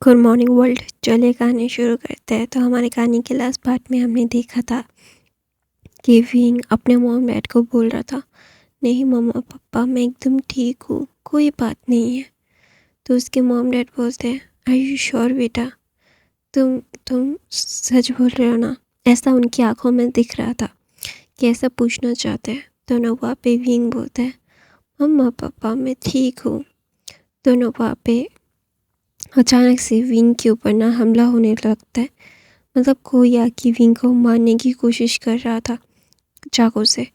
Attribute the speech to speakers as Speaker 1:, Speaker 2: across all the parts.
Speaker 1: Good morning world. चलिए कहानी शुरू करते हैं। तो हमारी कहानी के लास्ट पार्ट में हमने देखा था कि विंग अपने मॉम डैड को बोल रहा था, नहीं मम्मा पापा मैं एकदम ठीक हूँ, कोई बात नहीं है। तो उसके मॉम डैड बोलते हैं, आर यू श्योर बेटा, तुम सच बोल रहे हो ना? ऐसा उनकी आंखों में दिख रहा था कि ऐसा पूछना चाहते हैं। तो नोवा पे विंग बोलते हैं, मम्मा पापा मैं ठीक हूँ। तो नोवा पे अचानक से विंग के ऊपर ना हमला होने लगता है। मतलब कोई आके विंग को मारने की कोशिश कर रहा था चाकू से।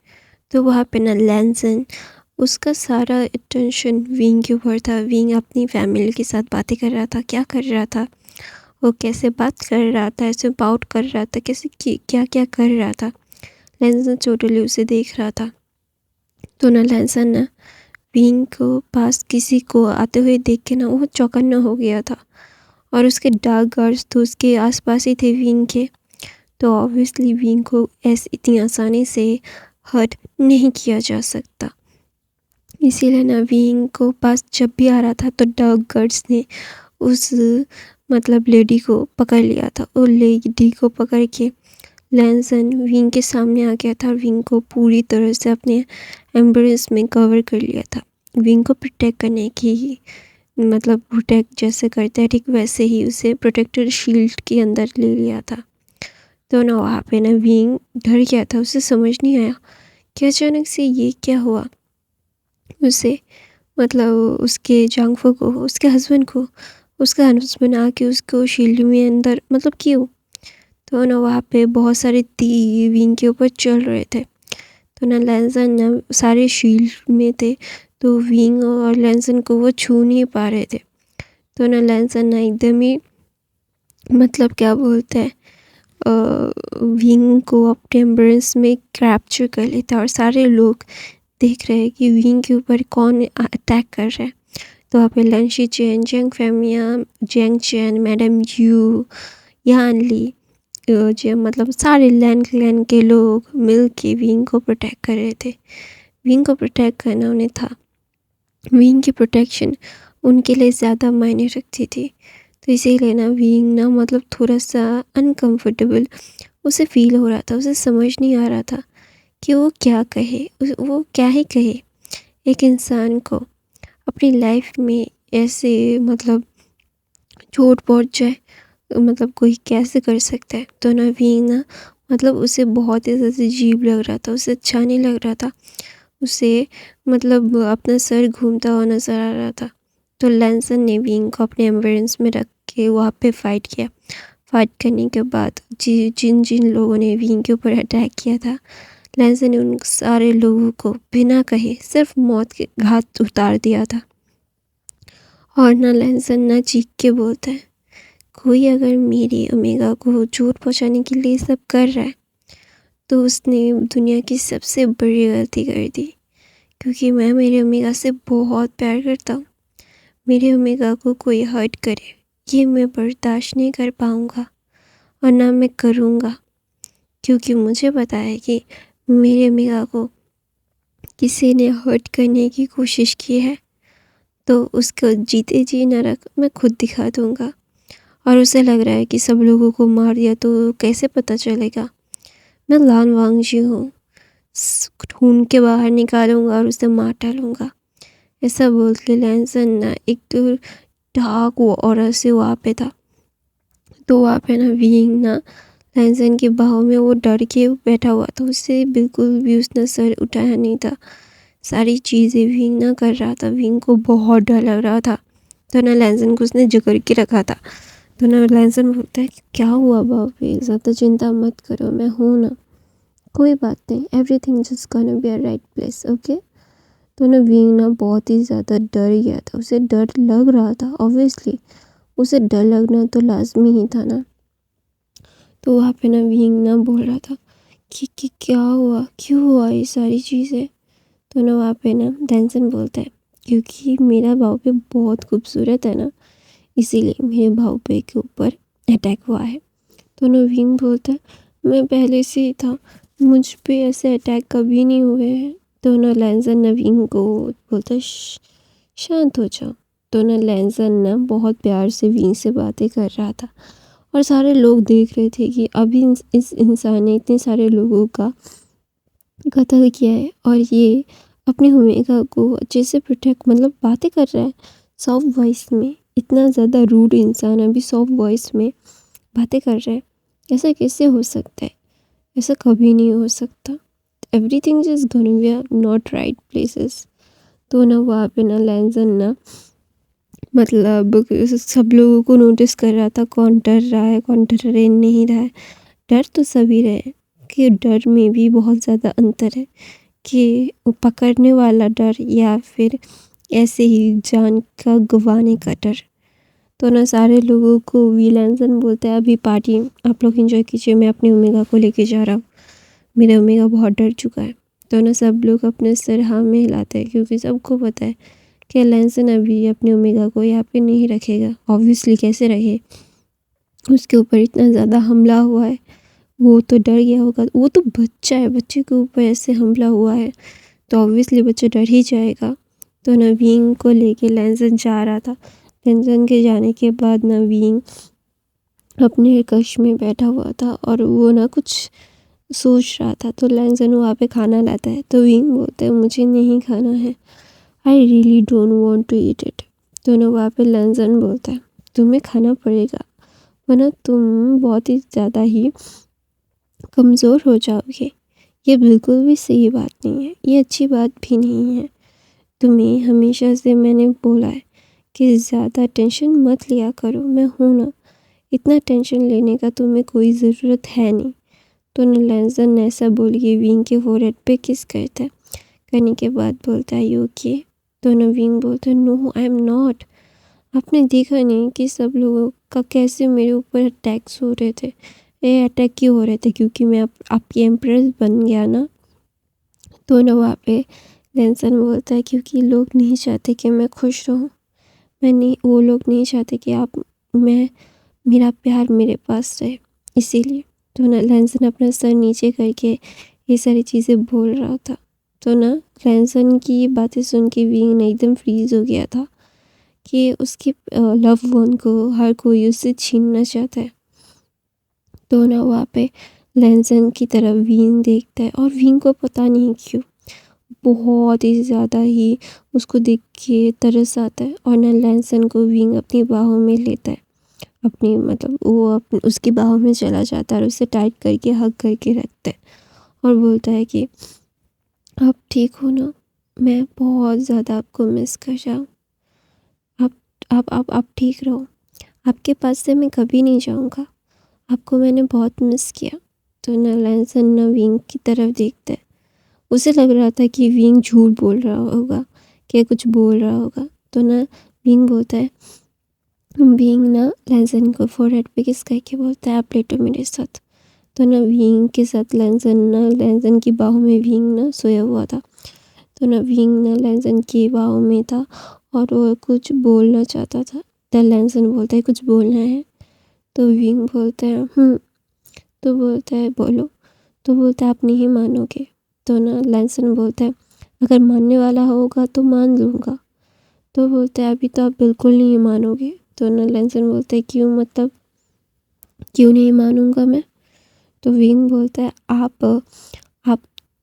Speaker 1: तो वहाँ पे ना लैंसन, उसका सारा अटेंशन विंग के ऊपर था। विंग अपनी फैमिली के साथ बातें कर रहा था, क्या कर रहा था, वो कैसे बात कर रहा था, ऐसे बाउट कर रहा था, कैसे क्या क्या कर रहा था। लैंसन टोटली उसे देख रहा था। तो ना लैंसन ना विंग को पास किसी को आते हुए देख के ना वो चौकन्ना हो गया था। और उसके डार्क गार्ड्स तो उसके आसपास ही थे विंग के। तो ऑब्वियसली विंग को ऐसे इतनी आसानी से हर्ट नहीं किया जा सकता। इसीलिए ना विंग को पास जब भी आ रहा था तो डार्क गार्ड्स ने उस मतलब लेडी को पकड़ लिया था। और लेडी को पकड़ के लैंसन विंग के सामने आ गया था। विंग को पूरी तरह से अपने एम्ब्रेस में कवर कर लिया था। विंग को प्रोटेक्ट करने की मतलब प्रोटेक्ट जैसे करते हैं ठीक वैसे ही उसे प्रोटेक्टर शील्ड के अंदर ले लिया था। तो ना वहाँ पे ना विंग डर गया था। उसे समझ नहीं आया कि अचानक से ये क्या हुआ। उसे मतलब उसके जांगफो को, उसके हस्बैंड को, उसका हस्बैंड आके उसको शील्ड में अंदर मतलब क्यों। तो ना वहाँ पे बहुत सारे तीर विंग के ऊपर चल रहे थे। तो ना लैंसन ना सारे शील्ड में थे। तो विंग और लैंसन को वो छू नहीं पा रहे थे। तो ना लैंसन ना एकदम ही मतलब क्या बोलते हैं विंग को अपने एम्ब्रेस में कैप्चर कर लेता है। और सारे लोग देख रहे हैं कि विंग के ऊपर कौन अटैक कर रहा है। तो वहाँ पे लंशी चैन, जंग फैमिया, जेंग चैन, मैडम यू, यान ली, जो मतलब सारे लैंड क्लैन के लोग मिल के विंग को प्रोटेक्ट कर रहे थे। विंग को प्रोटेक्ट करना उन्हें था। विंग की प्रोटेक्शन उनके लिए ज़्यादा मायने रखती थी। तो इसीलिए ना विंग ना मतलब थोड़ा सा अनकंफर्टेबल उसे फील हो रहा था। उसे समझ नहीं आ रहा था कि वो क्या कहे, वो क्या ही कहे। एक इंसान को अपनी लाइफ में ऐसे मतलब चोट पहुंच जाए, मतलब कोई कैसे कर सकता है। तो ना विंग ना मतलब उसे बहुत ही ज़्यादा अजीब लग रहा था, उसे अच्छा नहीं लग रहा था। उसे मतलब अपना सर घूमता हुआ नज़र आ रहा था। तो लैंसन ने विंग को अपने एम्बुलेंस में रख के वहाँ पे फाइट किया। फाइट करने के बाद जिन जिन लोगों ने विंग के ऊपर अटैक किया था, लैंसन ने उन सारे लोगों को बिना कहे सिर्फ मौत के घाट उतार दिया था। और ना लैंसन ना चीख के बोलता है, कोई अगर मेरी ओमेगा को चोट पहुँचाने के लिए सब कर रहा है तो उसने दुनिया की सबसे बड़ी गलती कर दी। क्योंकि मैं मेरे ओमेगा से बहुत प्यार करता हूँ। मेरे ओमेगा को कोई हर्ट करे ये मैं बर्दाश्त नहीं कर पाऊँगा और ना मैं करूँगा। क्योंकि मुझे पता है कि मेरे ओमेगा को किसी ने हर्ट करने की कोशिश की है तो उसको जीते जी नरक मैं खुद दिखा दूँगा। और उसे लग रहा है कि सब लोगों को मार दिया तो कैसे पता चलेगा। मैं लान वांगजी हूँ, ढूंढ के बाहर निकालूंगा और उसे मार डालूंगा। ऐसा बोल के लैंसन ना एक तो डार्क वो औरत से वहाँ पे था। तो वहाँ पे ना विंग ना लैंसन की बाहों में वो डर के बैठा हुआ था। उससे बिल्कुल भी उसने सर उठाया नहीं था। सारी चीज़ें विंग ना कर रहा था। विंग को बहुत डर लग रहा था। तो ना लैंसन को उसने जकड़ के रखा था। तो ना लैंसन बोलता है, क्या हुआ बाबू, ज़्यादा चिंता मत करो, मैं हूँ ना, कोई बात नहीं, everything just gonna be a right place, okay. तो ना विंग ना बहुत ही ज़्यादा डर गया था। उसे डर लग रहा था, ऑब्वियसली उसे डर लगना तो लाजमी ही था ना। तो वहाँ पे ना विंग ना बोल रहा था कि क्या हुआ, क्यों हुआ ये सारी चीज़ें। तो ना वहाँ पे ना लैंसन बोलता है, क्योंकि मेरा भाव पे बहुत खूबसूरत है ना, इसीलिए मेरे भाव पे के ऊपर अटैक हुआ है। तो ना विंग बोलता है, मैं पहले से ही था, मुझ पे ऐसे अटैक कभी नहीं हुए हैं। तो ना लैंसन ना विंग को बोलता है, शांत हो जाओ, तो ना लैंसन ना बहुत प्यार से विंग से बातें कर रहा था और सारे लोग देख रहे थे कि अभी इस इंसान ने इतने सारे लोगों का कत्ल किया है और ये अपनी भूमिका को अच्छे से प्रोटेक्ट मतलब बातें कर रहा है सॉफ्ट वॉइस में। इतना ज़्यादा रूड इंसान अभी सॉफ्ट वॉइस में बातें कर रहा है, ऐसा कैसे हो सकता है? ऐसा कभी नहीं हो सकता। Everything is gonna be not right places. तो ना वहाँ पे ना लैंसन ना मतलब सब लोगों को नोटिस कर रहा था कौन डर रहा है कौन डर नहीं रहा है। डर तो सभी रहे कि डर में भी बहुत ज़्यादा अंतर है कि पकड़ने वाला डर या फिर ऐसे ही जान का गंवाने का डर। तो ना सारे लोगों को वी लैंसन बोलता है अभी पार्टी आप लोग एंजॉय कीजिए, मैं अपने ओमेगा को लेके जा रहा हूँ, मेरा ओमेगा बहुत डर चुका है। तो ना सब लोग अपने सिर हाँ में हिलाते हैं क्योंकि सबको पता है कि लैंसन अभी अपने ओमेगा को यहाँ पे नहीं रखेगा। ऑब्वियसली कैसे रहे, उसके ऊपर इतना ज़्यादा हमला हुआ है, वो तो डर गया होगा। वो तो बच्चा है, बच्चे के ऊपर ऐसे हमला हुआ है तो ऑब्वियसली बच्चा डर ही जाएगा। तो नवीन को लेके लैंसन जा रहा था। लैंसन के जाने के बाद नवीन अपने कक्ष में बैठा हुआ था और वो ना कुछ सोच रहा था। तो लैंसन वहाँ पे खाना लाता है तो विंग बोलता है मुझे नहीं खाना है, I really don't want to eat it. तो ना वहाँ पे लैंसन बोलता है तुम्हें खाना पड़ेगा वरना तुम बहुत ही ज़्यादा ही कमज़ोर हो जाओगे। ये बिल्कुल भी सही बात नहीं है, ये अच्छी बात भी नहीं है। तुम्हें हमेशा से मैंने बोला है कि ज़्यादा टेंशन मत लिया करो, मैं हूँ ना, इतना टेंशन लेने का तुम्हें कोई ज़रूरत है नहीं। तो न लैंसन ने ऐसा बोल के विंग के फोरहेड पे किस करता है, करने के बाद बोलता है यू ओके। तो न विंग बोलता है नो आई एम नॉट। आपने देखा नहीं कि सब लोगों का कैसे मेरे ऊपर अटैक्स हो रहे थे। ये अटैक क्यों हो रहे थे? क्योंकि मैं आपकी एम्प्रेस बन गया ना। तो न वहाँ पे लैंसन बोलता है क्योंकि लोग नहीं चाहते कि मैं खुश रहूँ, वो लोग नहीं चाहते कि मेरा प्यार मेरे पास रहे, इसीलिए। तो ना लैंसन अपना सर नीचे करके ये सारी चीज़ें बोल रहा था। तो ना लैंसन की ये बातें सुन के विंग ने एकदम फ्रीज हो गया था कि उसके लव वन को हर कोई उससे छीनना चाहता है। तो ना वहाँ पे लैंसन की तरफ विंग देखता है और विंग को पता नहीं क्यों बहुत ही ज़्यादा ही उसको देख के तरस आता है और ना लैंसन को विंग अपनी बाहों में लेता है, अपनी मतलब वो उसकी बाहों में चला जाता है और उसे टाइट करके हग करके रखता है और बोलता है कि आप ठीक हो ना, मैं बहुत ज़्यादा आपको मिस कर रहा हूँ, आप ठीक रहो, आपके पास से मैं कभी नहीं जाऊँगा, आपको मैंने बहुत मिस किया। तो ना लैंसन ना विंग की तरफ देखता है, उसे लग रहा था कि विंग झूठ बोल रहा होगा, क्या कुछ बोल रहा होगा। तो ना विंग बोलता है, विंग ना लैंसन को फोरहेड पे किस करके बोलता है आप लेटो मेरे साथ। तो ना विंग के साथ लैंसन की बाहों में विंग ना सोया हुआ था। तो ना विंग ना लैंसन की बाहों में था और वो कुछ बोलना चाहता था। तो लैंसन बोलता है कुछ बोलना है? तो विंग बोलता है तो बोलता है बोलो। तो बोलता है आप नहीं मानोगे। तो ना लैंसन बोलता है अगर मानने वाला होगा तो मान लूँगा। तो बोलता है अभी तो आप बिल्कुल नहीं मानोगे। तो ना लैंसन बोलता है क्यों, मतलब क्यों नहीं मानूंगा मैं? तो विंग बोलता है आप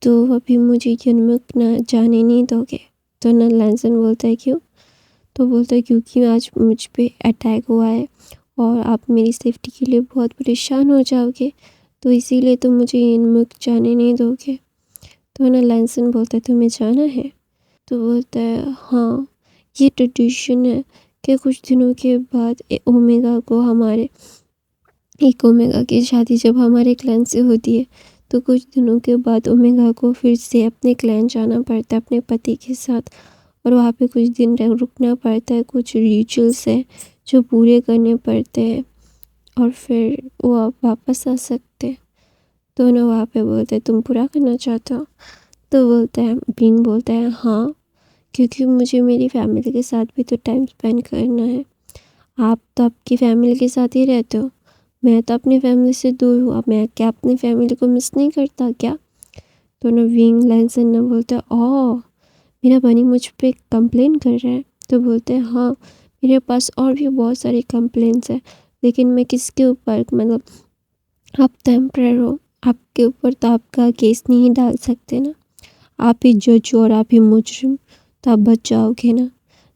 Speaker 1: तो अभी मुझे युनमुक ना जाने नहीं दोगे। तो ना लैंसन बोलता है क्यों? तो बोलता है क्योंकि आज मुझ पे अटैक हुआ है और आप मेरी सेफ्टी के लिए बहुत परेशान हो जाओगे, तो इसीलिए तो मुझे युनमुक जाने नहीं दोगे। तो ना लैंसन बोलता है तुम्हें जाना है? तो बोलता है हाँ, ये ट्रेडिशन है कि कुछ दिनों के बाद ओमेगा को हमारे एक ओमेगा की शादी जब हमारे क्लैन से होती है तो कुछ दिनों के बाद ओमेगा को फिर से अपने क्लैन जाना पड़ता है अपने पति के साथ और वहाँ पे कुछ दिन रुकना पड़ता है, कुछ रिचुअल्स है जो पूरे करने पड़ते हैं और फिर वो आप वापस आ सकते हैं। तो ना वहाँ पे बोलते हैं तुम पूरा करना चाहते हो? तो बोलता है बिंग बोलता है हाँ, क्योंकि मुझे मेरी फैमिली के साथ भी तो टाइम स्पेंड करना है। आप तो आपकी फैमिली के साथ ही रहते हो, मैं तो अपनी फैमिली से दूर हूँ, अब मैं क्या अपनी फैमिली को मिस नहीं करता क्या? तो ना विंग लैंसन ना बोलता है ओह मेरा बनी मुझ पे कंप्लेन कर रहा है। तो बोलते हैं हाँ, मेरे पास और भी बहुत सारे कंप्लेंट्स हैं, लेकिन मैं किसके ऊपर मतलब आप तो एम्प्रायर हो, आपके ऊपर तो आपका केस नहीं डाल सकते ना। आप ही जज हो और आप ही मुजरिम, तो आप बच जाओगे ना।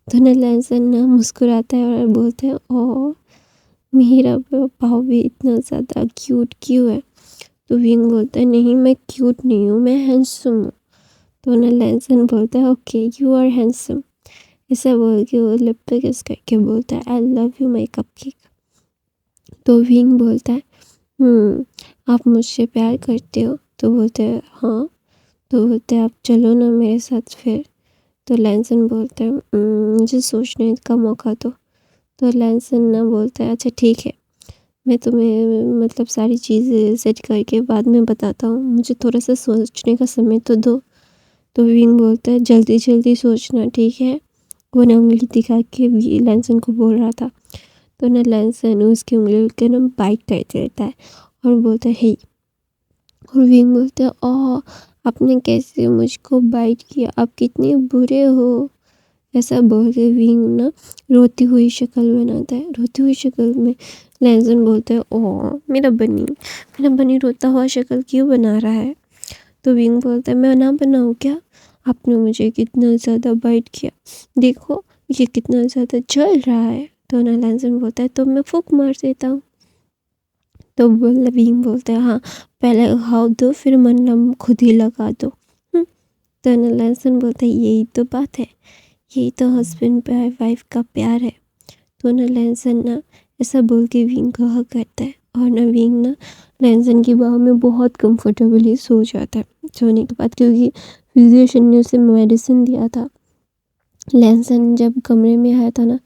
Speaker 1: तो ना लैंसन ना मुस्कुराता है और बोलता है ओ मेरा भाव भी इतना ज़्यादा क्यूट क्यों है। तो विंग बोलता है नहीं मैं क्यूट नहीं हूँ, मैं हैंडसम हूँ। तो ना लैंसन बोलता है ओके यू आर हैंडसम। ऐसा बोल के वो लिप पे किस करके बोलता है आई लव यू माई कपकेक। तो विंग बोलता है आप मुझसे प्यार करते हो। तो बोलते हैं हाँ। तो बोलते हैं आप चलो ना मेरे साथ फिर। तो लैंसन बोलता है मुझे सोचने का मौका दो। तो लैंसन ना बोलता है अच्छा ठीक है, मैं तुम्हें मतलब सारी चीज़ें सेट करके बाद में बताता हूँ, मुझे थोड़ा सा सोचने का समय तो दो। तो विंग बोलता है जल्दी जल्दी सोचना ठीक है। वो ना उंगली दिखा के लैंसन को बोल रहा था। तो ना लैंसन उसकी उंगली के ना बाइट कर देता है और बोलता है हे। और विंग बोलता है ओह आपने कैसे मुझको बाइट किया, आप कितने बुरे हो। ऐसा बोल के विंग ना रोती हुई शक्ल बनाता है। रोती हुई शक्ल में लैंसन बोलता है ओह मेरा बनी रोता हुआ शक्ल क्यों बना रहा है। तो विंग बोलता है मैं ना बनाऊँ क्या, आपने मुझे कितना ज़्यादा बाइट किया, देखो ये कितना ज़्यादा जल रहा है। तो ना लैंसन बोलता है तो मैं फूंक मार देता हूँ। तो विंग बोलता है हाँ पहले घाव दो फिर मरहम खुद ही लगा दो। तो ना लैंसन बोलता है यही तो बात है, यही तो हस्बैंड वाइफ का प्यार है। तो ना लैंसन ना ऐसा बोल के विंग को हक करता है और ना विंग ना लैंसन की बाहों में बहुत कंफर्टेबली सो जाता है। सोने के बाद क्योंकि फिजिशियन ने उसे मेडिसिन दिया था। लैंसन जब कमरे में आया था ना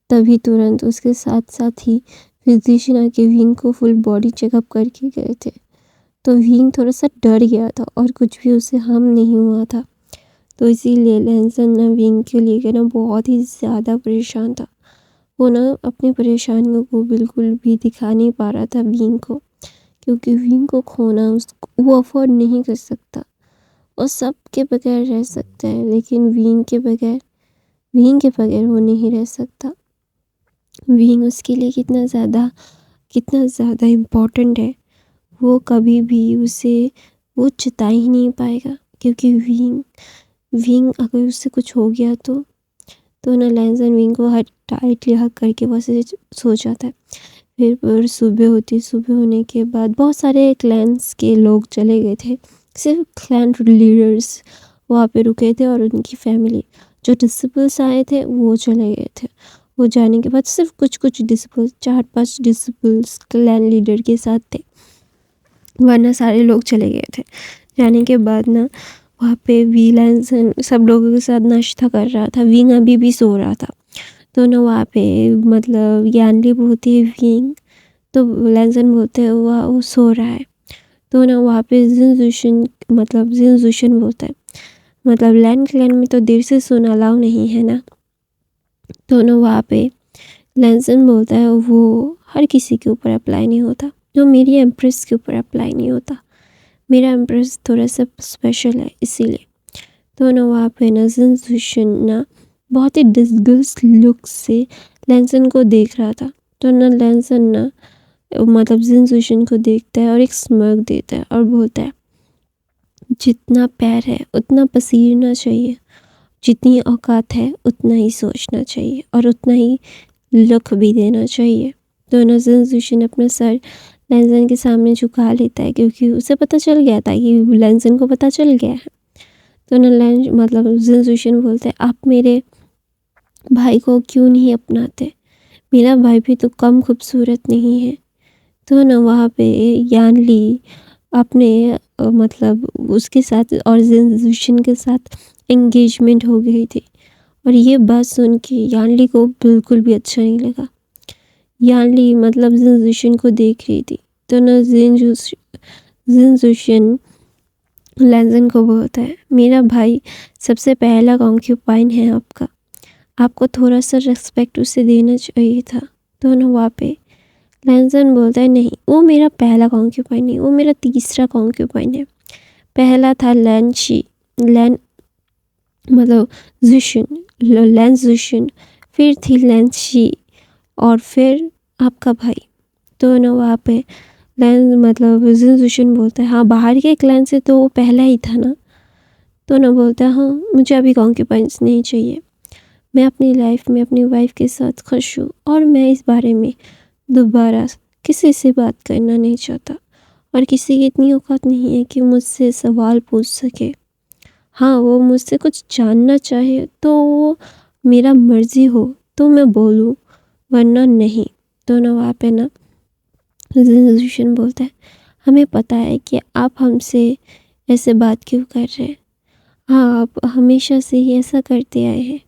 Speaker 1: तभी तुरंत उसके साथ साथ ही फिजिशियन आके विंग को फुल बॉडी चेकअप करके गए थे। तो विंग थोड़ा सा डर गया था और कुछ भी उसे हार्म नहीं हुआ था। तो इसीलिए लैंसन ना विंग के लिए ना बहुत ही ज़्यादा परेशान था। वो ना अपनी परेशानियों को बिल्कुल भी दिखा नहीं पा रहा था विंग को, क्योंकि विंग को खोना उसको वो अफोर्ड नहीं कर सकता। वो सब के बगैर रह सकता है लेकिन विंग के बगैर वो नहीं रह सकता। विंग उसके लिए कितना ज़्यादा इम्पोर्टेंट है वो कभी भी उसे वो चिता ही नहीं पाएगा। क्योंकि विंग अगर उससे कुछ हो गया तो ना लैंसन विंग को हर टाइटली हक करके बस सो जाता है। फिर सुबह होने के बाद बहुत सारे क्लैंस के लोग चले गए थे, सिर्फ क्लैन लीडर्स वहाँ पे रुके थे और उनकी फैमिली। जो डिसिपल्स आए थे वो चले गए थे। वो जाने के बाद सिर्फ कुछ डिसिपल्स 4-5 डिसिपल्स क्लैन लीडर के साथ थे, वरना सारे लोग चले गए थे। जाने के बाद ना वहाँ पे लैंसन सब लोगों के साथ नाश्ता कर रहा था। विंग अभी भी सो रहा था। तो ना वहाँ पे मतलब यानली बोलती है विंग, तो लैंसन बोलते हैं वो सो रहा है। तो ना वहाँ पे जिन बोलता है मतलब लैंड क्लैन में तो देर से सोना अलाउ नहीं है ना। तो ना वहाँ पे लैंसन बोलता है वो हर किसी के ऊपर अप्लाई नहीं होता, जो मेरी एम्प्रेस के ऊपर अप्लाई नहीं होता, मेरा एम्प्रेस थोड़ा सा स्पेशल है इसीलिए। तो ना वहाँ पे ना जिन ना बहुत ही डिस्गस्ट लुक से लैंसन को देख रहा था। तो ना लैंसन ना मतलब जिन को देखता है और एक स्mirk देता है और बोलता है जितना प्यार है उतना पसीरना चाहिए, जितनी औकात है उतना ही सोचना चाहिए और उतना ही लुक भी देना चाहिए। तो ना जिन अपना सर लैंसन के सामने झुका लेता है क्योंकि उसे पता चल गया था कि लैंसन को पता चल गया है। तो ना मतलब जिन बोलते हैं आप मेरे भाई को क्यों नहीं अपनाते, मेरा भाई भी तो कम खूबसूरत नहीं है। तो ना वहाँ पे यानली अपने मतलब उसके साथ और जिन के साथ एंगेजमेंट हो गई थी और ये बात सुन के यानली को बिल्कुल भी अच्छा नहीं लगा। यानली मतलब जिन को देख रही थी। तो ना जिन लैंसन को बोलता है मेरा भाई सबसे पहला कॉन्क्यूपाइन है आपका, आपको थोड़ा सा रेस्पेक्ट उसे देना चाहिए था। तो ना वहाँ पे लैंसन बोलता है नहीं वो मेरा पहला कॉन्क्यूपाइन नहीं, वो मेरा तीसरा कॉन्क्यूपाइन है। पहला था लैन मतलब लैंस जुशन, फिर थी लैंसी और फिर आपका भाई। तो ना वहाँ पे लैन मतलब जिनजुशन बोलता है हाँ बाहर के क्लैन से तो वो पहला ही था ना। तो ना बोलता है हाँ मुझे अभी कॉन्क्यूपाइंस नहीं चाहिए, मैं अपनी लाइफ में अपनी वाइफ के साथ खुश हूँ और मैं इस बारे में दोबारा किसी से बात करना नहीं चाहता और किसी की इतनी औकात नहीं है कि मुझसे सवाल पूछ सके। हाँ वो मुझसे कुछ जानना चाहे तो वो मेरा मर्जी हो तो मैं बोलूँ, वरना नहीं। तो ना वहाँ पे ना जिनजुशन बोलता है हमें पता है कि आप हमसे ऐसे बात क्यों कर रहे हैं, हाँ आप हमेशा से ही ऐसा करते आए हैं।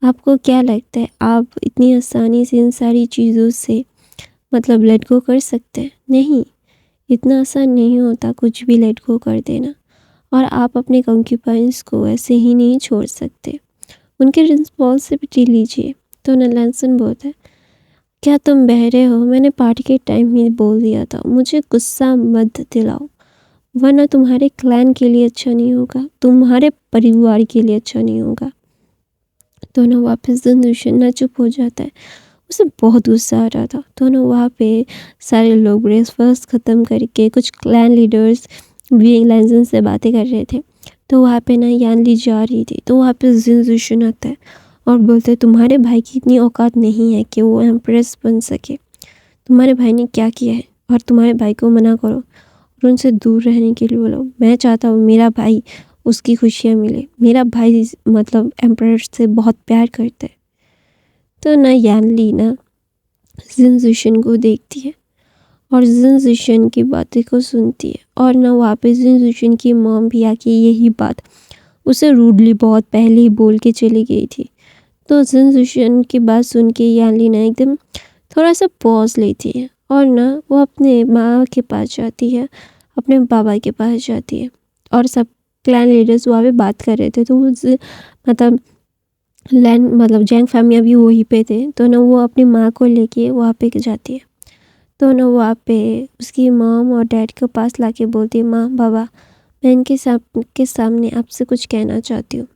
Speaker 1: आपको क्या लगता है आप इतनी आसानी से इन सारी चीज़ों से मतलब लेट गो कर सकते हैं? नहीं, इतना आसान नहीं होता कुछ भी लेट गो कर देना। और आप अपने कंक्यूपाइंस को ऐसे ही नहीं छोड़ सकते, उनकी रिस्पॉन्सिबिलिटी लीजिए। तो नलैंसन बोलता है क्या तुम बहरे हो, मैंने पार्टी के टाइम ही बोल दिया था, मुझे गुस्सा मत दिलाओ वरना तुम्हारे क्लैन के लिए अच्छा नहीं होगा, तुम्हारे परिवार के लिए अच्छा नहीं होगा। तो ना वापस जनरेशन ना चुप हो जाता है, उसे बहुत गुस्सा आ रहा था। तो ना वहाँ पे सारे लोग ब्रेकफास्ट ख़त्म करके कुछ क्लैन लीडर्स भी लैंसन से बातें कर रहे थे। तो वहाँ पे ना यानली जा रही थी, तो वहाँ पे जिनजुशन आता है और बोलते हैं तुम्हारे भाई की इतनी औकात नहीं है कि वो एम्प्रेस बन सके, तुम्हारे भाई ने क्या किया है और तुम्हारे भाई को मना करो और उनसे दूर रहने के लिए बोलो। मैं चाहता हूँ मेरा भाई उसकी खुशियाँ मिले, मेरा भाई मतलब एम्प्रेस से बहुत प्यार करता है। तो ना यानली ना जिनजुशन को देखती है और जिनजुशन की बातें को सुनती है और ना वहाँ पे जिनजुशन की मॉम भी आके यही बात उसे रूडली बहुत पहले ही बोल के चली गई थी। तो जिनजुशन की बात सुन के यानली ना एकदम थोड़ा सा पॉज लेती है और ना वो अपने माँ के पास जाती है, अपने बाबा के पास जाती है और सब क्लैन लीडर्स वहाँ पे बात कर रहे थे। तो वो मतलब लैंड मतलब जैंग फैमिली अभी वहीं पे थे। तो ना वो अपनी माँ को लेके वहाँ पे जाती है। तो ना वहाँ पे उसकी मॉम और डैड के पास लाके बोलती है माँ बाबा मैं इनके के सामने आपसे कुछ कहना चाहती हूँ।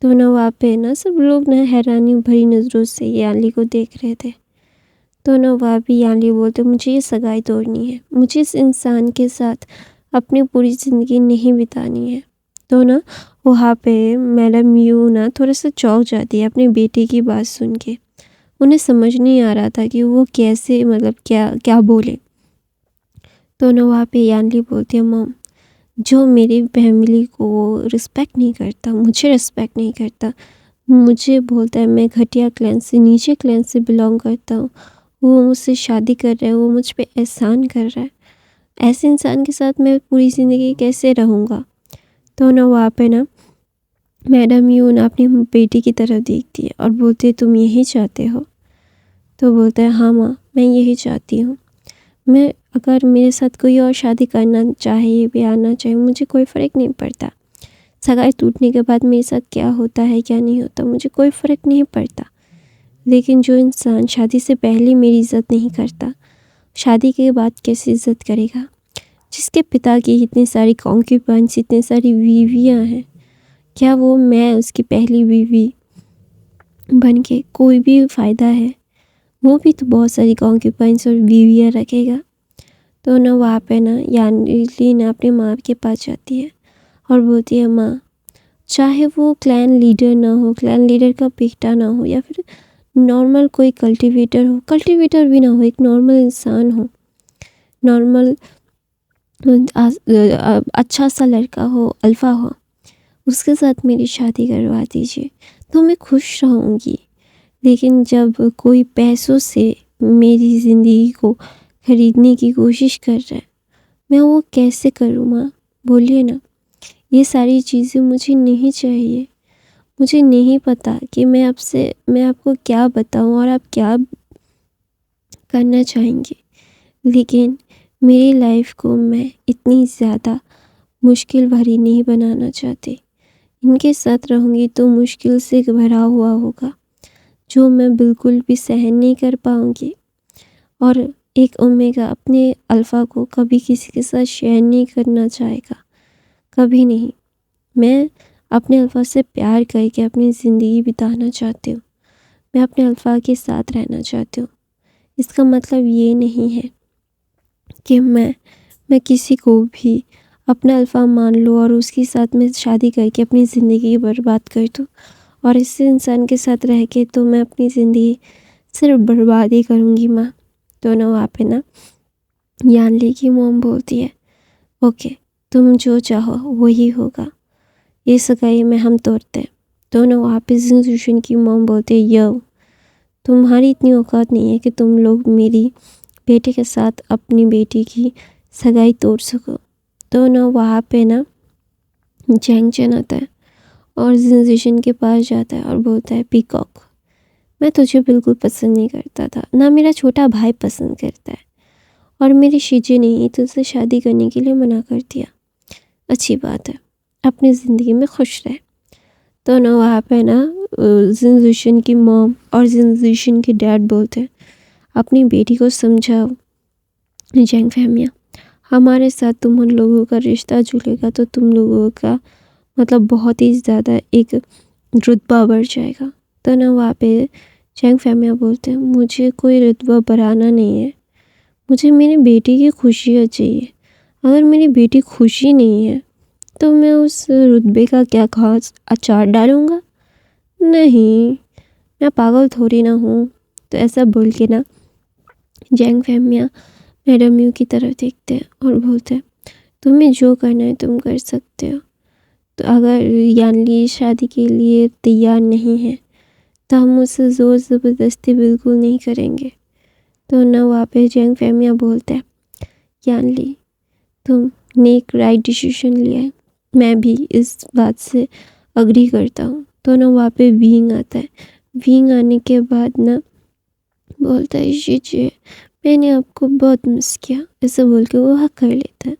Speaker 1: तो ना वहाँ पे ना सब लोग ना हैरानी भरी नज़रों से यानली को देख रहे थे। तो ना वहाँ भी यानली बोलते मुझे ये सगाई तोड़नी है, मुझे इस इंसान के साथ अपनी पूरी ज़िंदगी नहीं बितानी है। तो ना वहाँ पे मैडम यू ना थोड़ा सा चौंक जाती है अपने बेटे की बात सुन के। उन्हें समझ नहीं आ रहा था कि वो कैसे मतलब क्या क्या बोले। तो ना वहाँ पे यानली बोलती है मॉम जो मेरी फैमिली को रिस्पेक्ट नहीं करता, मुझे रिस्पेक्ट नहीं करता, मुझे बोलता है मैं घटिया क्लैन से नीचे क्लैन से बिलोंग करता हूँ, वो मुझसे शादी कर रहा है, वो मुझ पे एहसान कर रहा है, ऐसे इंसान के साथ मैं पूरी ज़िंदगी कैसे रहूँगा। तो ना वहाँ पे ना मैडम यू ना अपनी बेटी की तरफ देखती है और बोलती है तुम यही चाहते हो? तो बोलता है हाँ माँ मैं यही चाहती हूँ, मैं अगर मेरे साथ कोई और शादी करना चाहे भी आना चाहे मुझे कोई फ़र्क नहीं पड़ता, सगाई टूटने के बाद मेरे साथ क्या होता है क्या नहीं होता मुझे कोई फ़र्क नहीं पड़ता। लेकिन जो इंसान शादी से पहले मेरी इज़्ज़त नहीं करता, शादी के बाद कैसे इज़्ज़त करेगा? जिसके पिता की इतनी सारी कॉन्क्यूपाइंस इतनी सारी बीवियाँ हैं, क्या वो मैं उसकी पहली बीवी बन के कोई भी फ़ायदा है? वो भी तो बहुत सारी कॉन्क्यूपाइंस और बीवियाँ रखेगा। तो ना वहाँ पे ना यानली ना अपनी माँ के पास जाती है और बोलती है माँ चाहे वो क्लैन लीडर ना हो, क्लैन लीडर का बेटा ना हो या फिर नॉर्मल कोई कल्टीवेटर हो, कल्टीवेटर भी ना हो, एक नॉर्मल इंसान हो, नॉर्मल अच्छा सा लड़का हो, अल्फ़ा हो, उसके साथ मेरी शादी करवा दीजिए तो मैं खुश रहूँगी। लेकिन जब कोई पैसों से मेरी ज़िंदगी को ख़रीदने की कोशिश कर रहा है, मैं वो कैसे करूँ माँ? बोलिए ना। ये सारी चीज़ें मुझे नहीं चाहिए। मुझे नहीं पता कि मैं आपको क्या बताऊँ और आप क्या करना चाहेंगे। लेकिन मेरी लाइफ को मैं इतनी ज़्यादा मुश्किल भरी नहीं बनाना चाहती। इनके साथ रहूँगी तो मुश्किल से भरा हुआ होगा, जो मैं बिल्कुल भी सहन नहीं कर पाऊँगी। और एक ओमेगा अपने अल्फ़ा को कभी किसी के साथ शेयर नहीं करना चाहेगा, कभी नहीं। मैं अपने अल्फ़ा से प्यार करके अपनी ज़िंदगी बिताना चाहती हूँ। मैं अपने अल्फ़ा के साथ रहना चाहती हूँ। इसका मतलब ये नहीं है कि मैं किसी को भी अपना अल्फ़ा मान लूँ और उसके साथ मैं शादी करके अपनी ज़िंदगी बर्बाद कर दूँ, और इस इंसान के साथ रह के तो मैं अपनी ज़िंदगी सिर्फ बर्बाद ही करूँगी माँ। तो ना वहाँ पे ना यानली की मॉम बोलती है, ओके तुम जो चाहो वही होगा, ये सगाई में हम तोड़ते हैं। तो ना वहाँ पे जिनजुशन की मॉम बोलते हैं, यो तुम्हारी इतनी औकात नहीं है कि तुम लोग मेरी बेटे के साथ अपनी बेटी की सगाई तोड़ सको। तो ना वहाँ पे ना जैंग चैन आता है और जिनजुशन के पास जाता है और बोलता है, पीकॉक मैं तुझे बिल्कुल पसंद नहीं करता था, ना मेरा छोटा भाई पसंद करता है, और मेरी शीजी ने ही तुझसे शादी करने के लिए मना कर दिया। अच्छी बात है, अपनी ज़िंदगी में खुश रहे। तो ना वहाँ पे ना जिनजुशन की मॉम और जिनजुशन के डैड बोलते हैं, अपनी बेटी को समझाओ जैंग फैमिया, हमारे साथ तुम उन लोगों का रिश्ता जुड़ेगा तो तुम लोगों का मतलब बहुत ही ज़्यादा एक रुतबा बढ़ जाएगा। तो ना वहाँ पे जैंग फैमिया बोलते हैं, मुझे कोई रुतबा बढ़ाना नहीं है, मुझे मेरी बेटी की खुशियाँ चाहिए। अगर मेरी बेटी खुशी नहीं है तो मैं उस रुतबे का क्या खास अचार डालूँगा? नहीं, मैं पागल थोड़ी ना हूँ। तो ऐसा बोल के ना जैंग फैमिया मैडम यू की तरफ देखते हैं और बोलते हैं, तुम्हें जो करना है तुम कर सकते हो। तो अगर यानली शादी के लिए तैयार नहीं है तो हम उसे ज़ोर ज़बरदस्ती बिल्कुल नहीं करेंगे। तो ना वहाँ पे जैंग फैमिया बोलता है, यानली तुमने एक राइट डिसीजन लिया है, मैं भी इस बात से अग्री करता हूँ। तो ना वहाँ पे विंग आता है। विंग आने के बाद ना बोलता है, जी मैंने आपको बहुत मिस किया, ऐसे बोल के वो हक कर लेता है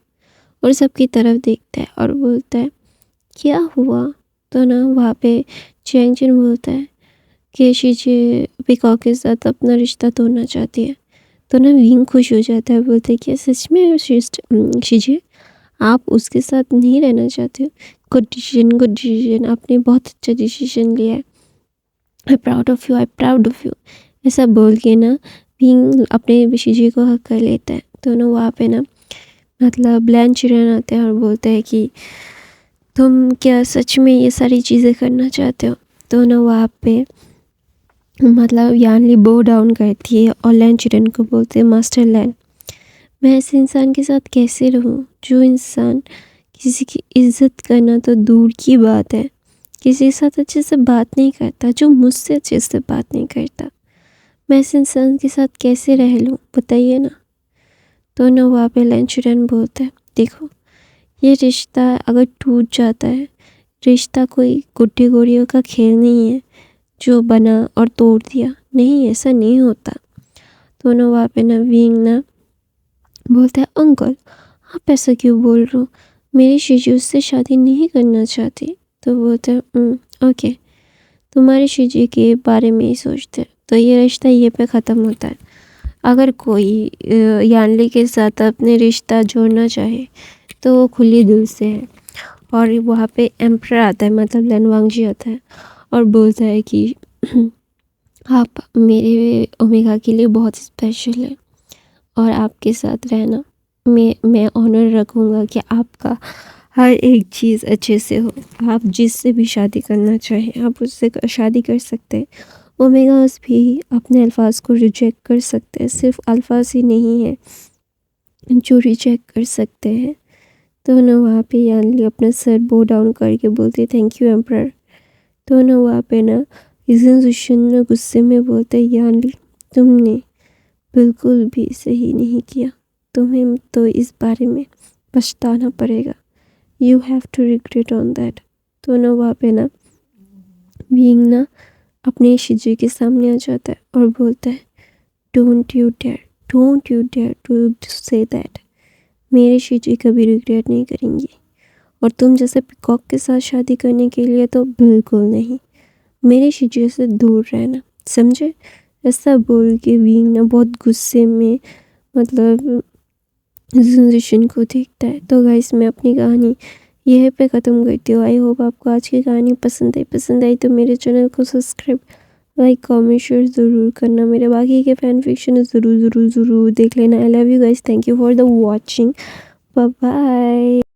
Speaker 1: और सबकी तरफ देखता है और बोलता है, क्या हुआ? तो ना वहाँ पे चैंग चैन बोलता है कि शीजे पीकॉक के साथ अपना रिश्ता तोड़ना चाहती है। तो ना विंग खुश हो जाता है, बोलता है कि सच में शीजे आप उसके साथ नहीं रहना चाहते हो? गुड डिसीजन, आपने बहुत अच्छा डिसीजन लिया है, I proud of you, I proud of you. ऐसा बोल के ना विंग अपने शीजे को हक कर लेता है। तो ना वहाँ पे ना मतलब लैन चिरन आते हैं और बोलते हैं कि तुम क्या सच में ये सारी चीज़ें करना चाहते हो? तो ना वहाँ पे मतलब यानली बो डाउन करती है और लैन चिरन को बोलते हैं, मास्टर लैन मैं ऐसे इंसान के साथ कैसे रहूं जो इंसान किसी की इज्जत करना तो दूर की बात है, किसी के साथ अच्छे से बात नहीं करता, जो मुझसे अच्छे से बात नहीं करता, मैं ऐसे इंसान के साथ कैसे रह लूँ बताइए ना। तो ना वहाँ पे लैन चिरन बोलता है, देखो ये रिश्ता अगर टूट जाता है, रिश्ता कोई गुड्डी गोरियों का खेल नहीं है जो बना और तोड़ दिया, नहीं ऐसा नहीं होता। तो ना वहाँ पे ना विंग ना बोलता है, अंकल आप ऐसा क्यों बोल रहे हो, मेरी शीजी उससे शादी नहीं करना चाहती। तो बोलता है, ओके तुम्हारी शीजी के बारे में ही सोचते, तो ये रिश्ता ये पे ख़त्म होता है। अगर कोई यानली के साथ अपने रिश्ता जोड़ना चाहे तो वो खुली दिल से है। और वहाँ पे एम्परर आता है, मतलब लैन वांगजी आता है और बोलता है कि आप मेरे ओमेगा के लिए बहुत स्पेशल है और आपके साथ रहना मैं ऑनर रखूँगा कि आपका हर एक चीज़ अच्छे से हो, आप जिससे भी शादी करना चाहें आप उससे शादी कर सकते हैं। ओमेगास भी अपने अल्फाज को रिजेक्ट कर सकते हैं, सिर्फ अल्फाज ही नहीं है जो रिजेक्ट कर सकते हैं। तो ना वहाँ पे यानली अपना सर बो डाउन करके बोलते, थैंक यू एम्परर। तो ना वहाँ पे ना जिनजुशन गुस्से में बोलते, यानली तुमने बिल्कुल भी सही नहीं किया, तुम्हें तो इस बारे में पछताना पड़ेगा, you have to regret on that. तो ना वहाँ पे ना विंग ना अपने शीजी के सामने आ जाता है और बोलता है, don't you dare to say that, मेरी शीजी कभी रिग्रेट नहीं करेंगी, और तुम जैसे पीकॉक के साथ शादी करने के लिए तो बिल्कुल नहीं, मेरी शीजी से दूर रहना, समझे। ऐसा बोल के विंग ना बहुत गुस्से में मतलब जिनजुशन को देखता है। तो गाइस मैं अपनी कहानी यहीं पे ख़त्म करती हूँ। आई होप आपको आज की कहानी पसंद आई तो मेरे चैनल को सब्सक्राइब लाइक कमेंट शेयर ज़रूर करना। मेरे बाकी के फैन फिक्शन ज़रूर ज़रूर ज़रूर देख लेना। I love you guys, thank you for the watching, bye bye.